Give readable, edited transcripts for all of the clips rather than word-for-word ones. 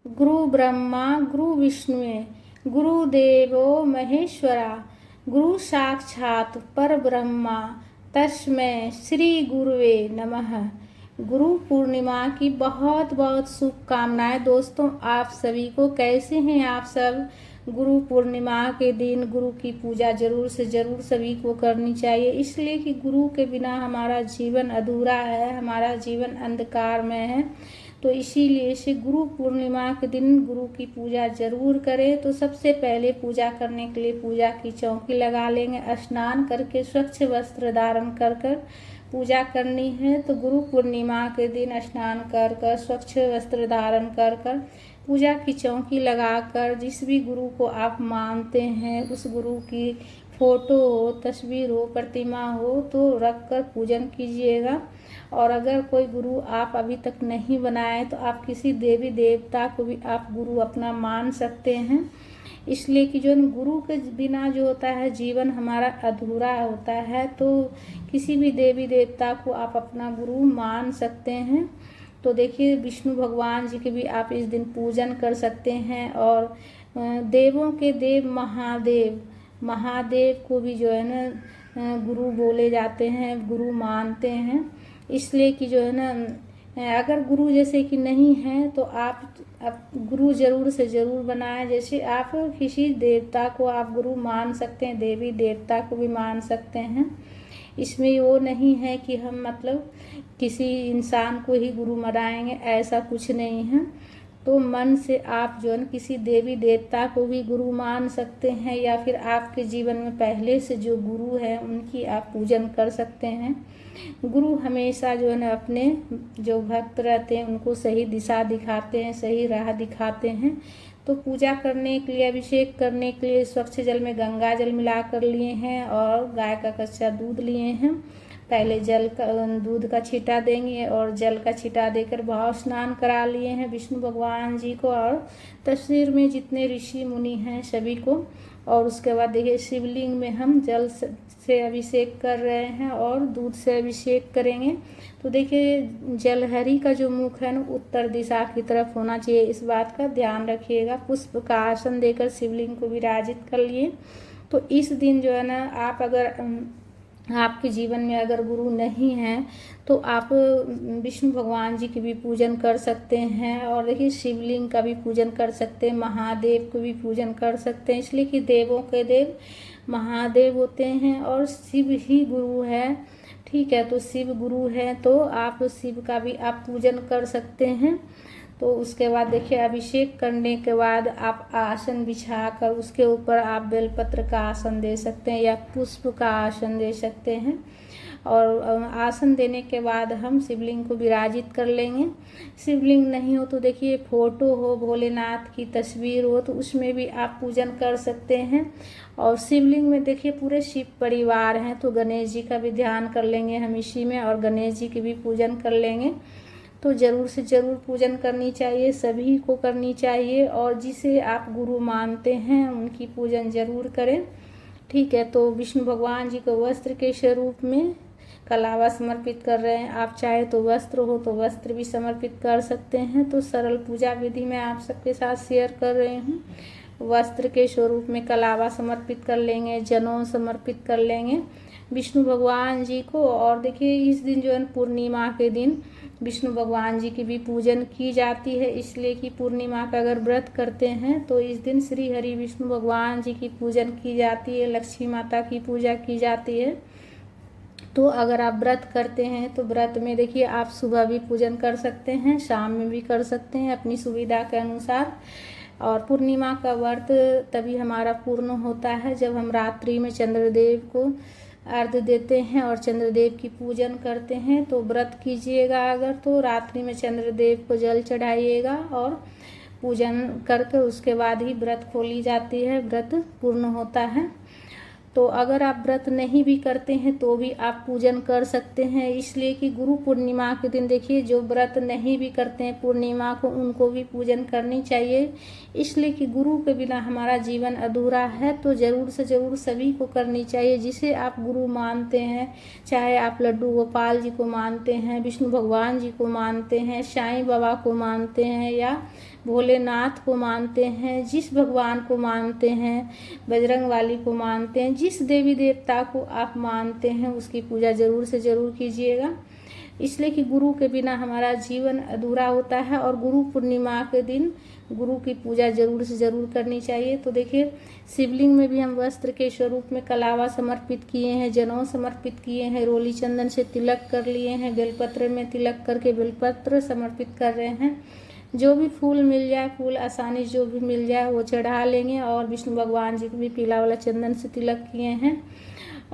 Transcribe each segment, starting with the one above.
गुरु ब्रह्मा गुरु विष्णुवे गुरुदेवो महेश्वरा गुरु साक्षात परब्रह्मा तस्मै श्री गुरुवे नमः। गुरु पूर्णिमा की बहुत बहुत शुभकामनाएं। दोस्तों, आप सभी को कैसे हैं आप सब। गुरु पूर्णिमा के दिन गुरु की पूजा जरूर से जरूर सभी को करनी चाहिए, इसलिए कि गुरु के बिना हमारा जीवन अधूरा है, हमारा जीवन अंधकार में है। तो इसीलिए इसे गुरु पूर्णिमा के दिन गुरु की पूजा जरूर करें। तो सबसे पहले पूजा करने के लिए पूजा की चौकी लगा लेंगे, स्नान करके स्वच्छ वस्त्र धारण कर कर पूजा करनी है। तो गुरु पूर्णिमा के दिन स्नान कर कर स्वच्छ वस्त्र धारण कर कर पूजा की चौकी लगाकर जिस भी गुरु को आप मानते हैं उस गुरु की फोटो हो, तस्वीर हो, प्रतिमा हो तो रख कर पूजन कीजिएगा। और अगर कोई गुरु आप अभी तक नहीं बनाए तो आप किसी देवी देवता को भी आप गुरु अपना मान सकते हैं, इसलिए कि जो गुरु के बिना जो होता है जीवन हमारा अधूरा होता है। तो किसी भी देवी देवता को आप अपना गुरु मान सकते हैं। तो देखिए, विष्णु भगवान जी के भी आप इस दिन पूजन कर सकते हैं। और देवों के देव महादेव, महादेव को भी जो है ना गुरु बोले जाते हैं, गुरु मानते हैं। इसलिए कि जो है ना अगर गुरु जैसे कि नहीं है तो आप गुरु जरूर से जरूर बनाएं। जैसे आप किसी देवता को आप गुरु मान सकते हैं, देवी देवता को भी मान सकते हैं। इसमें वो नहीं है कि हम मतलब किसी इंसान को ही गुरु बनाएंगे, ऐसा कुछ नहीं है। तो मन से आप जो है किसी देवी देवता को भी गुरु मान सकते हैं, या फिर आपके जीवन में पहले से जो गुरु है उनकी आप पूजन कर सकते हैं। गुरु हमेशा जो है ना अपने जो भक्त रहते हैं उनको सही दिशा दिखाते हैं, सही राह दिखाते हैं। तो पूजा करने के लिए, अभिषेक करने के लिए स्वच्छ जल में गंगा जल मिला कर लिए हैं और गाय का कच्चा दूध लिए हैं। पहले जल का दूध का छींटा देंगे और जल का छींटा देकर भाव स्नान करा लिए हैं विष्णु भगवान जी को और तस्वीर में जितने ऋषि मुनि हैं सभी को। और उसके बाद देखिए, शिवलिंग में हम जल से अभिषेक कर रहे हैं और दूध से अभिषेक करेंगे। तो देखिए, जलहरी का जो मुख है ना उत्तर दिशा की तरफ होना चाहिए, इस बात का ध्यान रखिएगा। पुष्प का आसन देकर शिवलिंग को विराजित कर लिए। तो इस दिन जो है ना आप अगर आपके जीवन में अगर गुरु नहीं है तो आप विष्णु भगवान जी की भी पूजन कर सकते हैं। और देखिए, शिवलिंग का भी पूजन कर सकते हैं, महादेव को भी पूजन कर सकते हैं, इसलिए कि देवों के देव महादेव होते हैं और शिव ही गुरु है। ठीक है, तो शिव गुरु है तो आप शिव का भी आप पूजन कर सकते हैं। तो उसके बाद देखिए, अभिषेक करने के बाद आप आसन बिछाकर उसके ऊपर आप बेलपत्र का आसन दे सकते हैं या पुष्प का आसन दे सकते हैं। और आसन देने के बाद हम शिवलिंग को विराजित कर लेंगे। शिवलिंग नहीं हो तो देखिए, फोटो हो, भोलेनाथ की तस्वीर हो तो उसमें भी आप पूजन कर सकते हैं। और शिवलिंग में देखिए पूरे शिव परिवार हैं तो गणेश जी का भी ध्यान कर लेंगे हम इसी में, और गणेश जी की भी पूजन कर लेंगे। तो ज़रूर से ज़रूर पूजन करनी चाहिए, सभी को करनी चाहिए। और जिसे आप गुरु मानते हैं उनकी पूजन ज़रूर करें। ठीक है, तो विष्णु भगवान जी को वस्त्र के स्वरूप में कलावा समर्पित कर रहे हैं। आप चाहे तो वस्त्र हो तो वस्त्र भी समर्पित कर सकते हैं। तो सरल पूजा विधि मैं आप सबके साथ शेयर कर रही हूँ। वस्त्र के स्वरूप में कलावा समर्पित कर लेंगे, जनेऊ समर्पित कर लेंगे विष्णु भगवान जी को। और देखिए, इस दिन जो है पूर्णिमा के दिन विष्णु भगवान जी की भी पूजन की जाती है, इसलिए कि पूर्णिमा का अगर व्रत करते हैं तो इस दिन श्री हरि विष्णु भगवान जी की पूजन की जाती है, लक्ष्मी माता की पूजा की जाती है। तो अगर आप व्रत करते हैं तो व्रत में देखिए, आप सुबह भी पूजन कर सकते हैं, शाम में भी कर सकते हैं अपनी सुविधा के अनुसार। और पूर्णिमा का व्रत तभी हमारा पूर्ण होता है जब हम रात्रि में चंद्रदेव को अर्घ्य देते हैं और चंद्रदेव की पूजन करते हैं। तो व्रत कीजिएगा अगर तो रात्रि में चंद्रदेव को जल चढ़ाइएगा और पूजन करके उसके बाद ही व्रत खोली जाती है, व्रत पूर्ण होता है। तो अगर आप व्रत नहीं भी करते हैं तो भी आप पूजन कर सकते हैं, इसलिए कि गुरु पूर्णिमा के दिन देखिए, जो व्रत नहीं भी करते हैं पूर्णिमा को उनको भी पूजन करनी चाहिए, इसलिए कि गुरु के बिना हमारा जीवन अधूरा है। तो ज़रूर से ज़रूर सभी को करनी चाहिए जिसे आप गुरु मानते हैं, चाहे आप लड्डू गोपाल जी को मानते हैं, विष्णु भगवान जी को मानते हैं, साईं बाबा को मानते हैं या भोलेनाथ को मानते हैं, जिस भगवान को मानते हैं, बजरंगबली को मानते हैं, जिस देवी देवता को आप मानते हैं उसकी पूजा ज़रूर से ज़रूर कीजिएगा। इसलिए कि गुरु के बिना हमारा जीवन अधूरा होता है और गुरु पूर्णिमा के दिन गुरु की पूजा ज़रूर से ज़रूर करनी चाहिए। तो देखिए, शिवलिंग में भी हम वस्त्र के स्वरूप में कलावा समर्पित किए हैं, जनेऊ समर्पित किए हैं, रोली चंदन से तिलक कर लिए हैं, बेलपत्र में तिलक करके बेलपत्र समर्पित कर रहे हैं। जो भी फूल मिल जाए, फूल आसानी जो भी मिल जाए वो चढ़ा लेंगे। और विष्णु भगवान जी को भी पीला वाला चंदन से तिलक किए हैं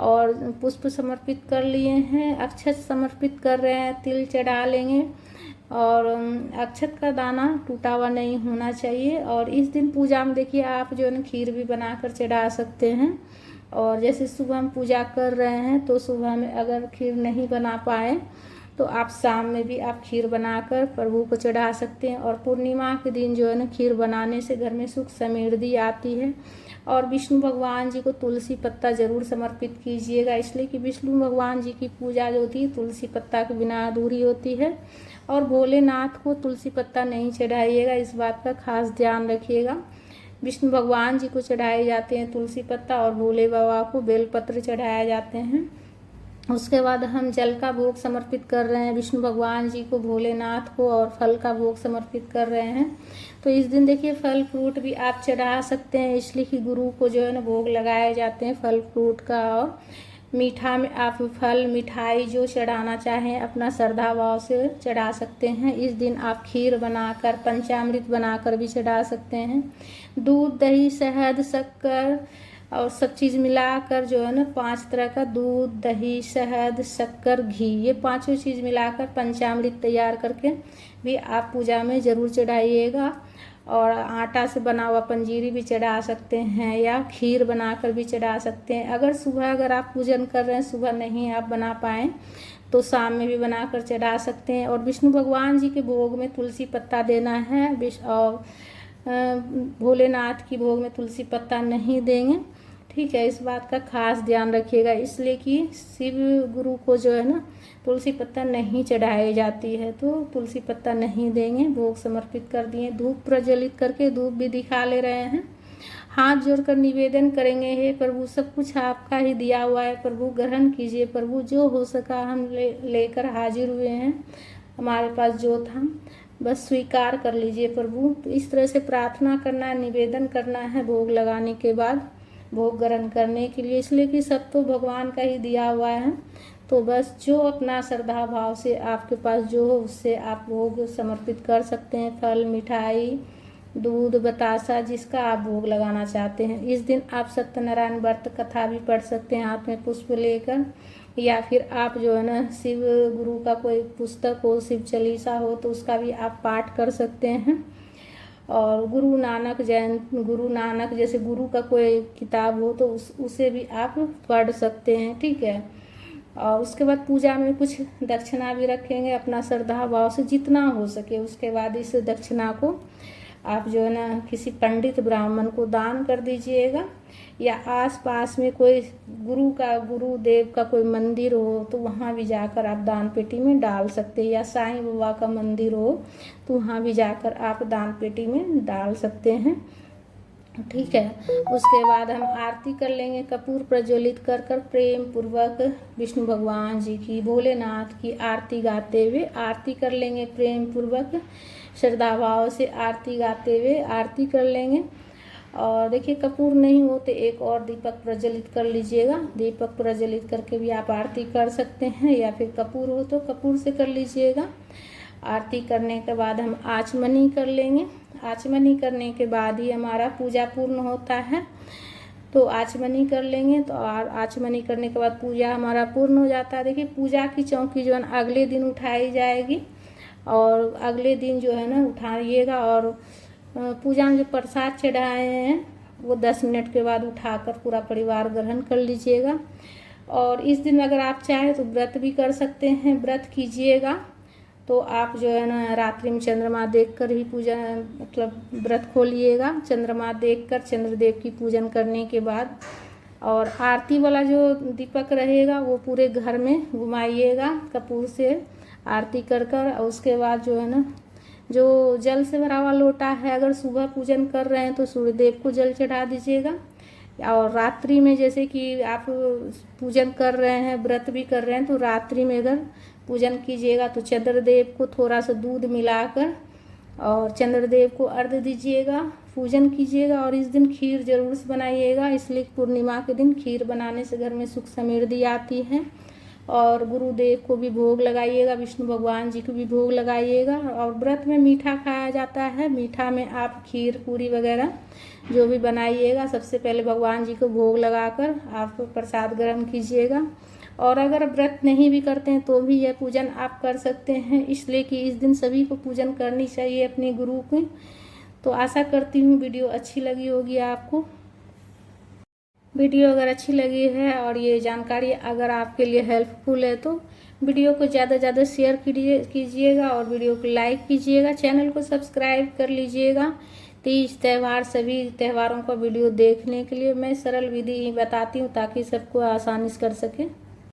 और पुष्प समर्पित कर लिए हैं, अक्षत समर्पित कर रहे हैं, तिल चढ़ा लेंगे। और अक्षत का दाना टूटा हुआ नहीं होना चाहिए। और इस दिन पूजा में देखिए, आप जो है ना खीर भी बनाकर चढ़ा सकते हैं। और जैसे सुबह हम पूजा कर रहे हैं तो सुबह में अगर खीर नहीं बना पाए तो आप शाम में भी आप खीर बनाकर प्रभु को चढ़ा सकते हैं। और पूर्णिमा के दिन जो है ना खीर बनाने से घर में सुख समृद्धि आती है। और विष्णु भगवान जी को तुलसी पत्ता ज़रूर समर्पित कीजिएगा, इसलिए कि विष्णु भगवान जी की पूजा जो होती है तुलसी पत्ता के बिना अधूरी होती है। और भोलेनाथ को तुलसी पत्ता नहीं चढ़ाइएगा, इस बात का खास ध्यान रखिएगा। विष्णु भगवान जी को चढ़ाए जाते हैं तुलसी पत्ता और भोले बाबा को बेलपत्र चढ़ाए जाते हैं। उसके बाद हम जल का भोग समर्पित कर रहे हैं विष्णु भगवान जी को, भोलेनाथ को, और फल का भोग समर्पित कर रहे हैं। तो इस दिन देखिए, फल फ्रूट भी आप चढ़ा सकते हैं, इसलिए कि गुरु को जो है ना भोग लगाए जाते हैं फल फ्रूट का। और मीठा में आप फल मिठाई जो चढ़ाना चाहें अपना श्रद्धा भाव से चढ़ा सकते हैं। इस दिन आप खीर बनाकर, पंचामृत बनाकर भी चढ़ा सकते हैं। दूध, दही, शहद, शक्कर और सब चीज़ मिलाकर जो है ना 5 तरह का दूध, दही, शहद, शक्कर, घी, ये पांचों चीज़ मिलाकर पंचामृत तैयार करके भी आप पूजा में ज़रूर चढ़ाइएगा। और आटा से बना हुआ पंजीरी भी चढ़ा सकते हैं या खीर बनाकर भी चढ़ा सकते हैं। अगर आप पूजन कर रहे हैं, सुबह नहीं आप बना पाएँ तो शाम में भी बनाकर चढ़ा सकते हैं। और विष्णु भगवान जी के भोग में तुलसी पत्ता देना है, और भोलेनाथ की भोग में तुलसी पत्ता नहीं देंगे, ठीक है। इस बात का खास ध्यान रखिएगा, इसलिए कि शिव गुरु को जो है ना तुलसी पत्ता नहीं चढ़ाई जाती है, तो तुलसी पत्ता नहीं देंगे। भोग समर्पित कर दिए, धूप प्रज्वलित करके धूप भी दिखा ले रहे हैं। हाथ जोड़कर निवेदन करेंगे, हे प्रभु सब कुछ आपका ही दिया हुआ है, प्रभु ग्रहण कीजिए। प्रभु जो हो सका हम लेकर हाजिर हुए हैं, हमारे पास जो था बस स्वीकार कर लीजिए प्रभु। तो इस तरह से प्रार्थना करना है, निवेदन करना है भोग लगाने के बाद, भोग ग्रहण करने के लिए, इसलिए कि सब तो भगवान का ही दिया हुआ है। तो बस जो अपना श्रद्धा भाव से आपके पास जो हो उससे आप भोग समर्पित कर सकते हैं। फल, मिठाई, दूध, बतासा, जिसका आप भोग लगाना चाहते हैं। इस दिन आप सत्यनारायण व्रत कथा भी पढ़ सकते हैं हाथ में पुष्प लेकर, या फिर आप जो है ना शिव गुरु का कोई पुस्तक हो, शिव चालीसा हो तो उसका भी आप पाठ कर सकते हैं। और गुरु नानक जैसे गुरु का कोई किताब हो तो उसे भी आप पढ़ सकते हैं, ठीक है। और उसके बाद पूजा में कुछ दक्षिणा भी रखेंगे अपना श्रद्धा भाव से जितना हो सके। उसके बाद इस दक्षिणा को आप जो है ना किसी पंडित ब्राह्मण को दान कर दीजिएगा, या आसपास में कोई गुरुदेव का कोई मंदिर हो तो वहाँ भी जाकर आप दान पेटी में डाल सकते हैं, या साईं बाबा का मंदिर हो तो वहाँ भी जाकर आप दान पेटी में डाल सकते हैं, ठीक है। उसके बाद हम आरती कर लेंगे, कपूर प्रज्वलित कर कर प्रेम पूर्वक विष्णु भगवान जी की, भोलेनाथ की आरती गाते हुए आरती कर लेंगे। प्रेम पूर्वक श्रद्धा भाव से आरती गाते हुए आरती कर लेंगे। और देखिए, कपूर नहीं हो तो एक और दीपक प्रज्वलित कर लीजिएगा, दीपक प्रज्वलित करके भी आप आरती कर सकते हैं, या फिर कपूर हो तो कपूर से कर लीजिएगा। आरती करने के बाद हम आचमनी कर लेंगे। आचमनी करने के बाद ही हमारा पूजा पूर्ण होता है, तो आचमनी कर लेंगे। तो आचमनी करने के बाद पूजा हमारा पूर्ण हो जाता है। देखिए, पूजा की चौकी जो है ना अगले दिन उठाई जाएगी, और अगले दिन जो है ना उठाइएगा। और पूजा में जो प्रसाद चढ़ाए हैं वो 10 मिनट के बाद उठाकर पूरा परिवार ग्रहण कर लीजिएगा। और इस दिन अगर आप चाहें तो व्रत भी कर सकते हैं, व्रत कीजिएगा। तो आप जो है ना रात्रि में चंद्रमा देखकर ही पूजा मतलब व्रत खोलिएगा, चंद्रमा देखकर चंद्रदेव की पूजन करने के बाद। और आरती वाला जो दीपक रहेगा वो पूरे घर में घुमाइएगा कपूर से आरती कर कर। और उसके बाद जो है ना जो जल से भरा हुआ लोटा है, अगर सुबह पूजन कर रहे हैं तो सूर्यदेव को जल चढ़ा दीजिएगा। और रात्रि में जैसे कि आप पूजन कर रहे हैं, व्रत भी कर रहे हैं, तो रात्रि में अगर पूजन कीजिएगा तो चंद्रदेव को थोड़ा सा दूध मिलाकर और चंद्रदेव को अर्घ्य दीजिएगा, पूजन कीजिएगा। और इस दिन खीर जरूर से बनाइएगा, इसलिए पूर्णिमा के दिन खीर बनाने से घर में सुख समृद्धि आती है। और गुरुदेव को भी भोग लगाइएगा, विष्णु भगवान जी को भी भोग लगाइएगा। और व्रत में मीठा खाया जाता है, मीठा में आप खीर पूरी वगैरह जो भी बनाइएगा, सबसे पहले भगवान जी को भोग लगाकर आप प्रसाद ग्रहण कीजिएगा। और अगर व्रत नहीं भी करते हैं तो भी यह पूजन आप कर सकते हैं, इसलिए कि इस दिन सभी को पूजन करनी चाहिए अपने गुरु की। तो आशा करती हूँ वीडियो अच्छी लगी होगी आपको। वीडियो अगर अच्छी लगी है और ये जानकारी अगर आपके लिए हेल्पफुल है तो वीडियो को ज़्यादा से ज़्यादा शेयर कीजिएगा और वीडियो को लाइक कीजिएगा, चैनल को सब्सक्राइब कर लीजिएगा। तीज त्यौहार सभी त्योहारों का वीडियो देखने के लिए मैं सरल विधि बताती हूँ ताकि सबको आसानी से कर सकें।